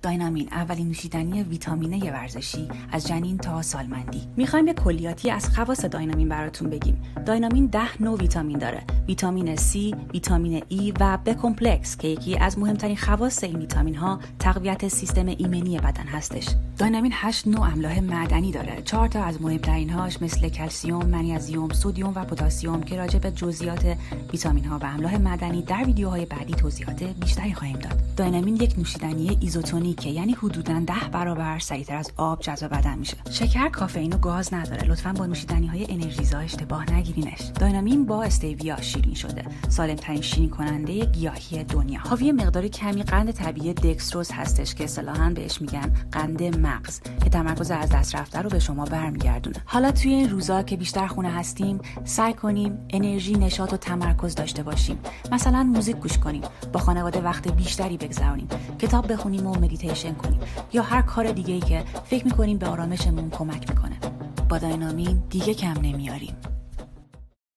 داینامین اولین نوشیدنی ویتامینه ورزشی از جنین تا سالمندی. میخوایم یه کلیاتی از خواص داینامین براتون بگیم. داینامین 10 نوع ویتامین داره. ویتامین C، ویتامین E و B کمپلکس که یکی از مهمترین خواص این ویتامین ها تقویت سیستم ایمنی بدن هستش. داینامین 8 نوع املاح معدنی داره. 4 تا از مهمترین هاش مثل کلسیم، منیزیم، سدیم و پتاسیم که راجع به جزئیات ویتامین ها و املاح معدنی در ویدیوهای بعدی توضیحات بیشتری خواهیم داد. داینامین یک نوشیدنی ایزوتونیکه، یعنی حدوداً 10 برابر سریعتر از آب جذب بدن میشه. شکر، کافئین و گاز نداره. لطفاً با نوشیدنی‌های انرژیزا اشتباه نگیرینش. داینامین با استویا شیرین شده. سالم‌ترین شیرین کننده گیاهی دنیا. حاوی مقدار کمی قند طبیعی دکستروز هستش که اصطلاحاً بهش میگن قند مغز که تمرکز از دست رفته رو به شما برمیگردونه. حالا توی این روزا که بیشتر خونه هستیم، سعی کنیم انرژی، نشاط و تمرکز داشته باشیم. مثلا موزیک گوش کنیم، با خانواده وقت بیشتری بگذرونیم، کتاب بخونیم و مدیتیشن کنیم یا هر کار دیگه‌ای که فکر می‌کنیم به آرامشمون کمک می‌کنه. با داینامین دیگه کم نمیاریم.